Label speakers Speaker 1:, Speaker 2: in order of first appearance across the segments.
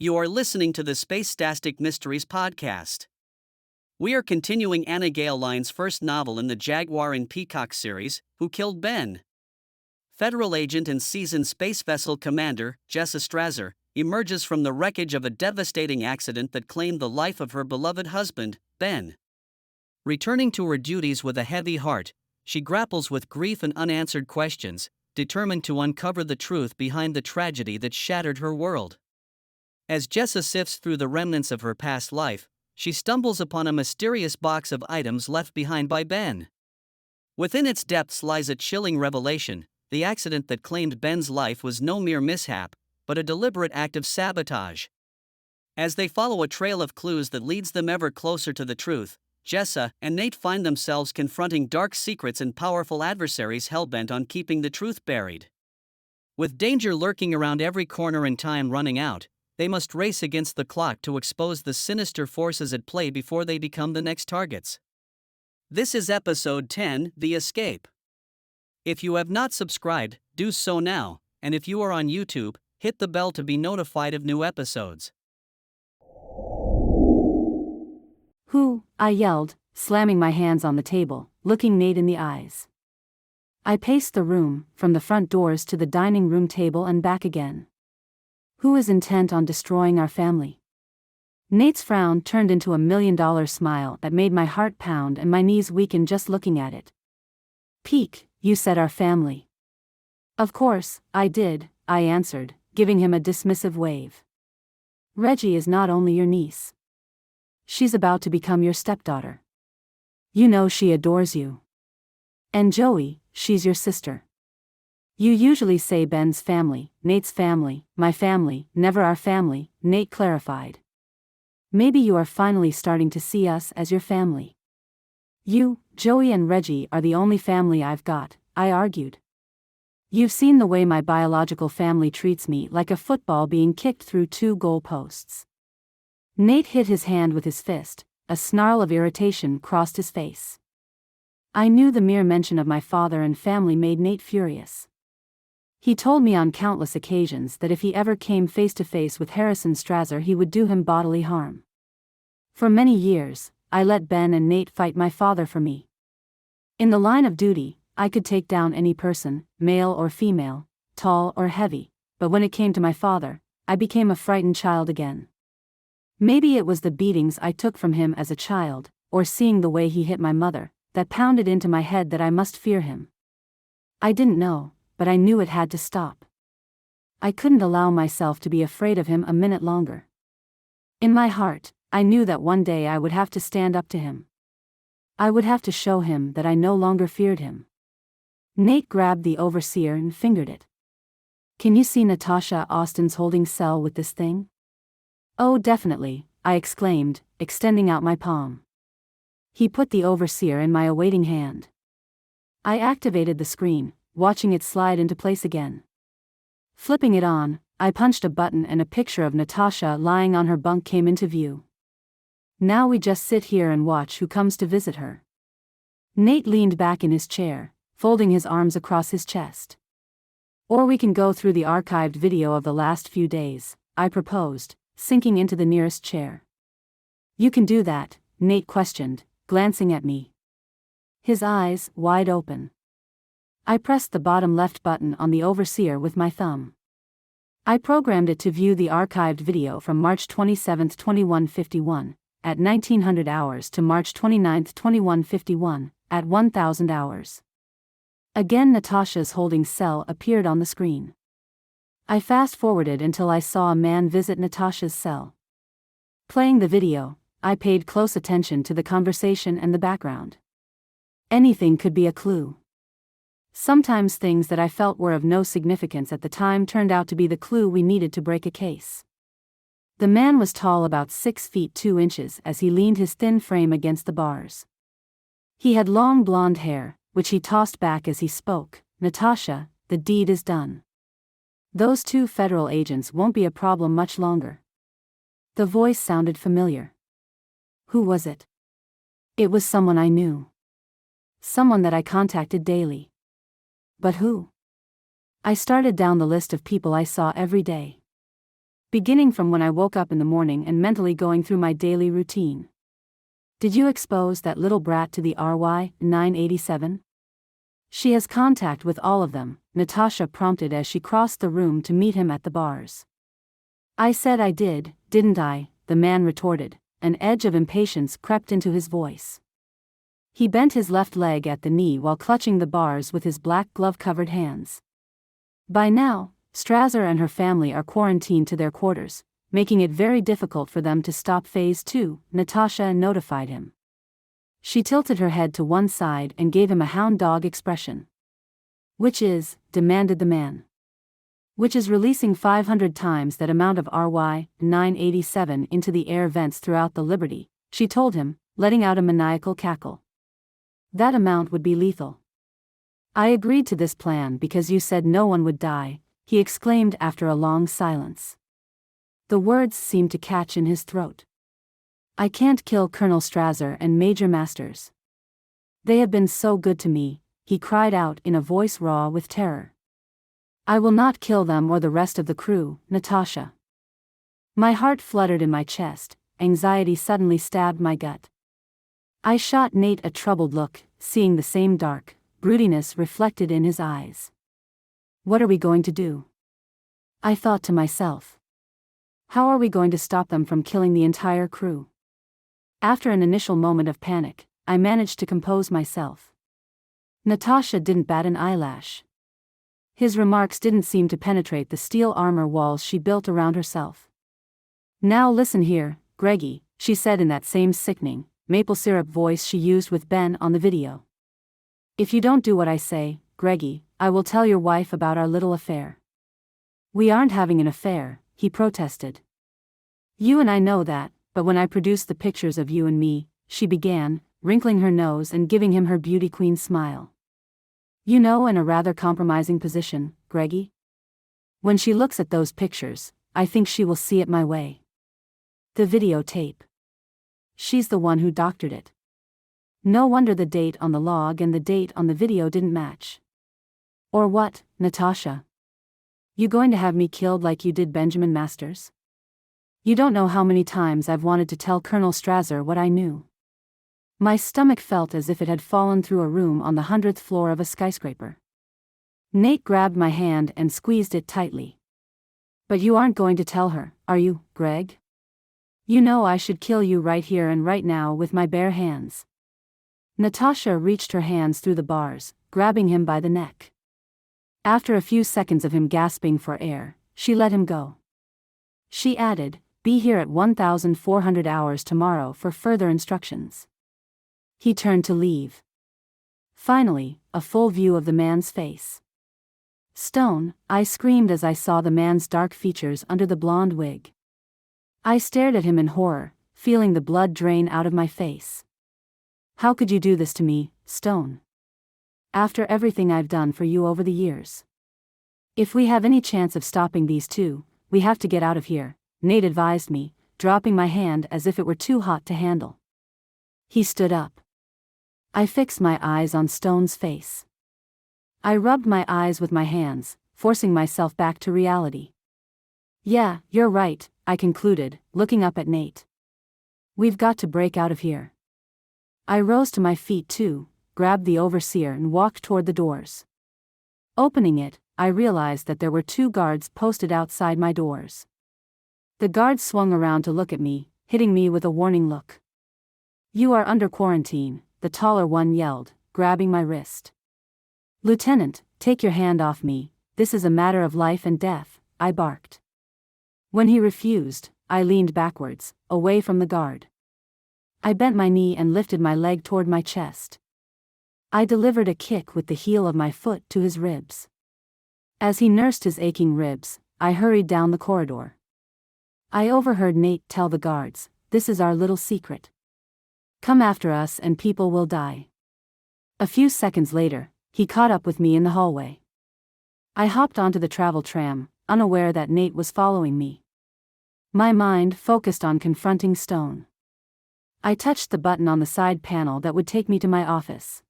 Speaker 1: You are listening to the Spactastic Mysteries podcast. We are continuing Anna Gale Lyne's first novel in the Jaguar and Peacock series, Who Killed Ben? Federal agent and seasoned SpaceVessel Commander, Jessa Strazzer, emerges from the wreckage of a devastating accident that claimed the life of her beloved husband, Ben. Returning to her duties with a heavy heart, she grapples with grief and unanswered questions, determined to uncover the truth behind the tragedy that shattered her world. As Jessa sifts through the remnants of her past life, she stumbles upon a mysterious box of items left behind by Ben. Within its depths lies a chilling revelation: the accident that claimed Ben's life was no mere mishap, but a deliberate act of sabotage. As they follow a trail of clues that leads them ever closer to the truth, Jessa and Nate find themselves confronting dark secrets and powerful adversaries hell-bent on keeping the truth buried. With danger lurking around every corner and time running out, they must race against the clock to expose the sinister forces at play before they become the next targets. This is episode 10, The Escape. If you have not subscribed, do so now, and if you are on YouTube, hit the bell to be notified of new episodes.
Speaker 2: Who? I yelled, slamming my hands on the table, looking Nate in the eyes. I paced the room, from the front doors to the dining room table and back again. Who is intent on destroying our family? Nate's frown turned into $1 million smile that made my heart pound and my knees weaken just looking at it. Peek, you said our family. Of course, I did, I answered, giving him a dismissive wave. Reggie is not only your niece. She's about to become your stepdaughter. You know she adores you. And Joey, she's your sister. You usually say Ben's family, Nate's family, my family, never our family, Nate clarified. Maybe you are finally starting to see us as your family. You, Joey and Reggie are the only family I've got, I argued. You've seen the way my biological family treats me, like a football being kicked through 2 goalposts. Nate hit his hand with his fist, a snarl of irritation crossed his face. I knew the mere mention of my father and family made Nate furious. He told me on countless occasions that if he ever came face to face with Harrison Strazzer he would do him bodily harm. For many years, I let Ben and Nate fight my father for me. In the line of duty, I could take down any person, male or female, tall or heavy, but when it came to my father, I became a frightened child again. Maybe it was the beatings I took from him as a child, or seeing the way he hit my mother, that pounded into my head that I must fear him. I didn't know, but I knew it had to stop. I couldn't allow myself to be afraid of him a minute longer. In my heart, I knew that one day I would have to stand up to him. I would have to show him that I no longer feared him. Nate grabbed the overseer and fingered it. Can you see Natasha Austin's holding cell with this thing? Oh, definitely, I exclaimed, extending out my palm. He put the overseer in my awaiting hand. I activated the screen, watching it slide into place again. Flipping it on, I punched a button and a picture of Natasha lying on her bunk came into view. Now we just sit here and watch who comes to visit her. Nate leaned back in his chair, folding his arms across his chest. Or we can go through the archived video of the last few days, I proposed, sinking into the nearest chair. You can do that, Nate questioned, glancing at me. His eyes wide open. I pressed the bottom left button on the overseer with my thumb. I programmed it to view the archived video from March 27, 2151, at 1900 hours to March 29, 2151, at 1000 hours. Again Natasha's holding cell appeared on the screen. I fast-forwarded until I saw a man visit Natasha's cell. Playing the video, I paid close attention to the conversation and the background. Anything could be a clue. Sometimes things that I felt were of no significance at the time turned out to be the clue we needed to break a case. The man was tall, about 6 feet 2 inches, as he leaned his thin frame against the bars. He had long blonde hair, which he tossed back as he spoke. Natasha, the deed is done. Those 2 federal agents won't be a problem much longer. The voice sounded familiar. Who was it? It was someone I knew. Someone that I contacted daily. But who? I started down the list of people I saw every day. beginning from when I woke up in the morning and mentally going through my daily routine. Did you expose that little brat to the RY-987? She has contact with all of them, Natasha prompted as she crossed the room to meet him at the bars. I said I did, didn't I? The man retorted. An edge of impatience crept into his voice. He bent his left leg at the knee while clutching the bars with his black glove-covered hands. By now, Strazzer and her family are quarantined to their quarters, making it very difficult for them to stop phase 2, Natasha notified him. She tilted her head to one side and gave him a hound dog expression. Which is, demanded the man. Which is releasing 500 times that amount of RY-987 into the air vents throughout the Liberty, she told him, letting out a maniacal cackle. That amount would be lethal. I agreed to this plan because you said no one would die, he exclaimed after a long silence. The words seemed to catch in his throat. I can't kill Colonel Strazzer and Major Masters. They have been so good to me, he cried out in a voice raw with terror. I will not kill them or the rest of the crew, Natasha. My heart fluttered in my chest, anxiety suddenly stabbed my gut. I shot Nate a troubled look, seeing the same dark, broodiness reflected in his eyes. What are we going to do? I thought to myself. How are we going to stop them from killing the entire crew? After an initial moment of panic, I managed to compose myself. Natasha didn't bat an eyelash. His remarks didn't seem to penetrate the steel armor walls she built around herself. Now listen here, Greggy, she said in that same sickening, maple syrup voice she used with Ben on the video. If you don't do what I say, Greggy, I will tell your wife about our little affair. We aren't having an affair, he protested. You and I know that, but when I produced the pictures of you and me, she began, wrinkling her nose and giving him her beauty queen smile. You know, in a rather compromising position, Greggy? When she looks at those pictures, I think she will see it my way. The videotape. She's the one who doctored it. No wonder the date on the log and the date on the video didn't match. Or what, Natasha? You going to have me killed like you did Benjamin Masters? You don't know how many times I've wanted to tell Colonel Strazzer what I knew. My stomach felt as if it had fallen through a room on the 100th floor of a skyscraper. Nate grabbed my hand and squeezed it tightly. But you aren't going to tell her, are you, Greg? You know I should kill you right here and right now with my bare hands. Natasha reached her hands through the bars, grabbing him by the neck. After a few seconds of him gasping for air, she let him go. She added, be here at 1400 hours tomorrow for further instructions. He turned to leave. Finally, a full view of the man's face. Stone, I screamed as I saw the man's dark features under the blonde wig. I stared at him in horror, feeling the blood drain out of my face. How could you do this to me, Stone? After everything I've done for you over the years. If we have any chance of stopping these two, we have to get out of here, Nate advised me, dropping my hand as if it were too hot to handle. He stood up. I fixed my eyes on Stone's face. I rubbed my eyes with my hands, forcing myself back to reality. Yeah, you're right, I concluded, looking up at Nate. We've got to break out of here. I rose to my feet too, grabbed the overseer and walked toward the doors. Opening it, I realized that there were 2 guards posted outside my doors. The guards swung around to look at me, hitting me with a warning look. You are under quarantine, the taller one yelled, grabbing my wrist. Lieutenant, take your hand off me, this is a matter of life and death, I barked. When he refused, I leaned backwards, away from the guard. I bent my knee and lifted my leg toward my chest. I delivered a kick with the heel of my foot to his ribs. As he nursed his aching ribs, I hurried down the corridor. I overheard Nate tell the guards, this is our little secret. Come after us and people will die. A few seconds later, he caught up with me in the hallway. I hopped onto the travel tram, unaware that Nate was following me. My mind focused on confronting Stone. I touched the button on the side panel that would take me to my office.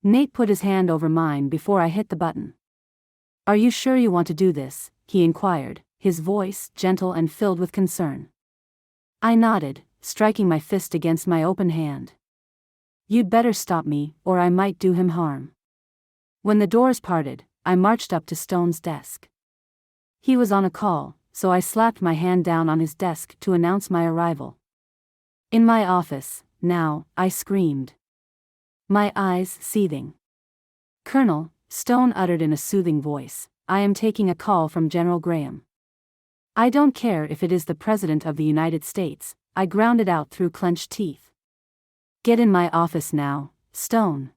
Speaker 2: Nate put his hand over mine before I hit the button. Are you sure you want to do this? He inquired, his voice gentle and filled with concern. I nodded, striking my fist against my open hand. You'd better stop me, or I might do him harm. When the doors parted, I marched up to Stone's desk. He was on a call, so I slapped my hand down on his desk to announce my arrival. In my office, now, I screamed. My eyes seething. Colonel, Stone uttered in a soothing voice, I am taking a call from General Graham. I don't care if it is the President of the United States, I grounded out through clenched teeth. Get in my office now, Stone.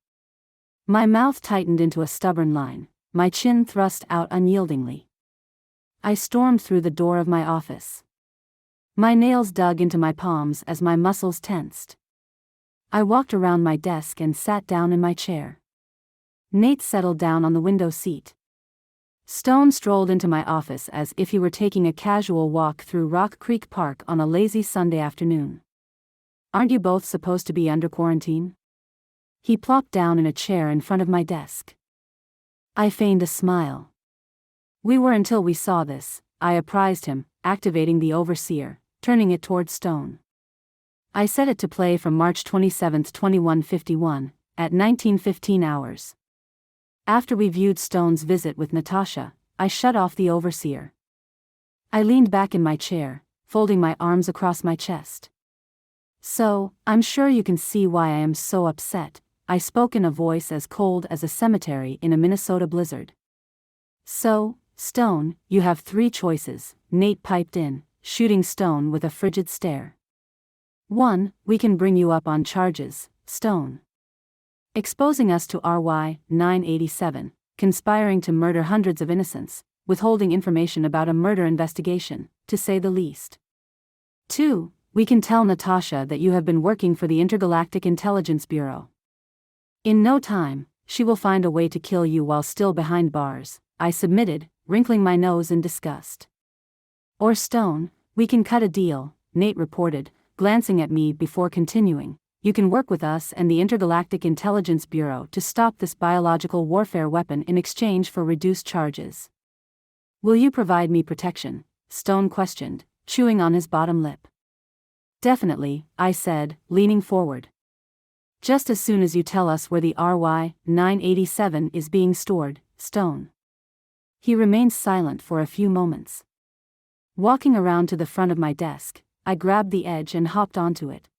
Speaker 2: My mouth tightened into a stubborn line, my chin thrust out unyieldingly. I stormed through the door of my office. My nails dug into my palms as my muscles tensed. I walked around my desk and sat down in my chair. Nate settled down on the window seat. Stone strolled into my office as if he were taking a casual walk through Rock Creek Park on a lazy Sunday afternoon. Aren't you both supposed to be under quarantine? He plopped down in a chair in front of my desk. I feigned a smile. We were until we saw this, I apprised him, activating the overseer, turning it toward Stone. I set it to play from March 27, 2151, at 19:15 hours. After we viewed Stone's visit with Natasha, I shut off the overseer. I leaned back in my chair, folding my arms across my chest. So, I'm sure you can see why I am so upset, I spoke in a voice as cold as a cemetery in a Minnesota blizzard. So, Stone, you have three choices, Nate piped in, shooting Stone with a frigid stare. 1. We can bring you up on charges, Stone. Exposing us to RY 987, conspiring to murder hundreds of innocents, withholding information about a murder investigation, to say the least. 2. We can tell Natasha that you have been working for the Intergalactic Intelligence Bureau. In no time, she will find a way to kill you while still behind bars, I submitted, wrinkling my nose in disgust. Or Stone, we can cut a deal, Nate reported, glancing at me before continuing. You can work with us and the Intergalactic Intelligence Bureau to stop this biological warfare weapon in exchange for reduced charges. Will you provide me protection? Stone questioned, chewing on his bottom lip. Definitely, I said, leaning forward. Just as soon as you tell us where the RY 987 is being stored, Stone. He remained silent for a few moments. Walking around to the front of my desk, I grabbed the edge and hopped onto it.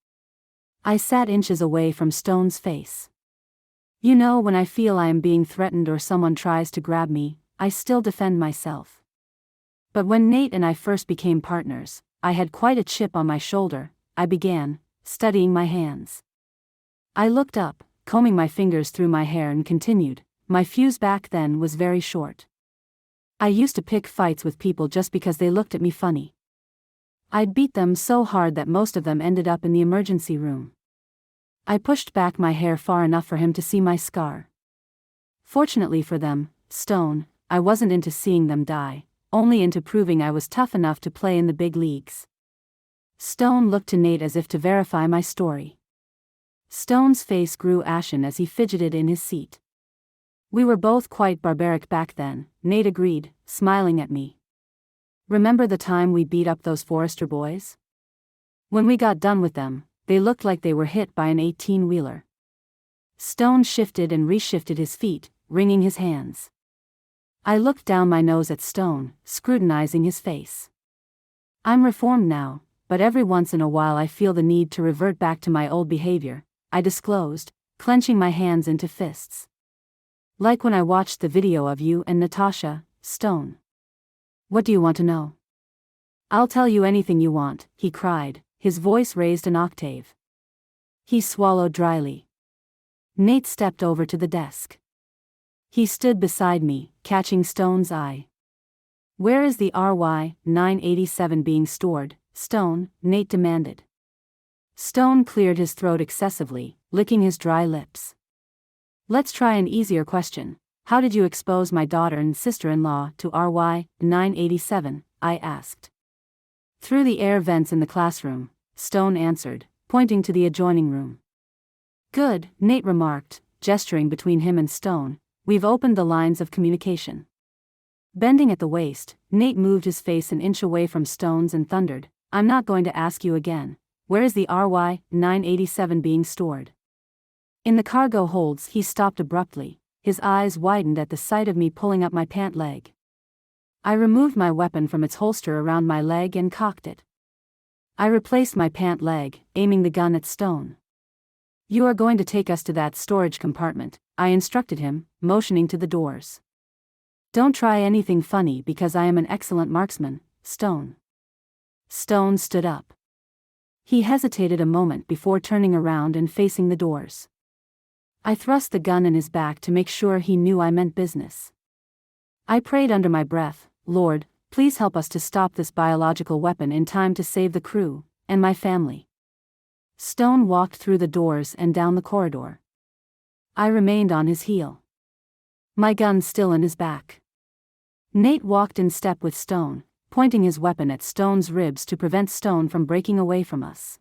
Speaker 2: I sat inches away from Stone's face. You know, when I feel I am being threatened or someone tries to grab me, I still defend myself. But when Nate and I first became partners, I had quite a chip on my shoulder. I began, studying my hands. I looked up, combing my fingers through my hair and continued, my fuse back then was very short. I used to pick fights with people just because they looked at me funny. I'd beat them so hard that most of them ended up in the emergency room. I pushed back my hair far enough for him to see my scar. Fortunately for them, Stone, I wasn't into seeing them die, only into proving I was tough enough to play in the big leagues. Stone looked to Nate as if to verify my story. Stone's face grew ashen as he fidgeted in his seat. We were both quite barbaric back then, Nate agreed, smiling at me. Remember the time we beat up those Forrester boys? When we got done with them, they looked like they were hit by an 18-wheeler. Stone shifted and reshifted his feet, wringing his hands. I looked down my nose at Stone, scrutinizing his face. I'm reformed now, but every once in a while I feel the need to revert back to my old behavior, I disclosed, clenching my hands into fists. Like when I watched the video of you and Natasha, Stone. What do you want to know? I'll tell you anything you want, he cried, his voice raised an octave. He swallowed dryly. Nate stepped over to the desk. He stood beside me, catching Stone's eye. Where is the RY 987 being stored, Stone? Nate demanded. Stone cleared his throat excessively, licking his dry lips. Let's try an easier question. How did you expose my daughter and sister-in-law to RY 987? I asked. Through the air vents in the classroom, Stone answered, pointing to the adjoining room. Good, Nate remarked, gesturing between him and Stone, we've opened the lines of communication. Bending at the waist, Nate moved his face an inch away from Stone's and thundered, "I'm not going to ask you again. Where is the RY-987 being stored?" "In the cargo holds." He stopped abruptly, his eyes widened at the sight of me pulling up my pant leg. I removed my weapon from its holster around my leg and cocked it. I replaced my pant leg, aiming the gun at Stone. "You are going to take us to that storage compartment," I instructed him, motioning to the doors. "Don't try anything funny because I am an excellent marksman, Stone." Stone stood up. He hesitated a moment before turning around and facing the doors. I thrust the gun in his back to make sure he knew I meant business. I prayed under my breath, "Lord, please help us to stop this biological weapon in time to save the crew and my family." Stone walked through the doors and down the corridor. I remained on his heel, my gun still in his back. Nate walked in step with Stone, pointing his weapon at Stone's ribs to prevent Stone from breaking away from us.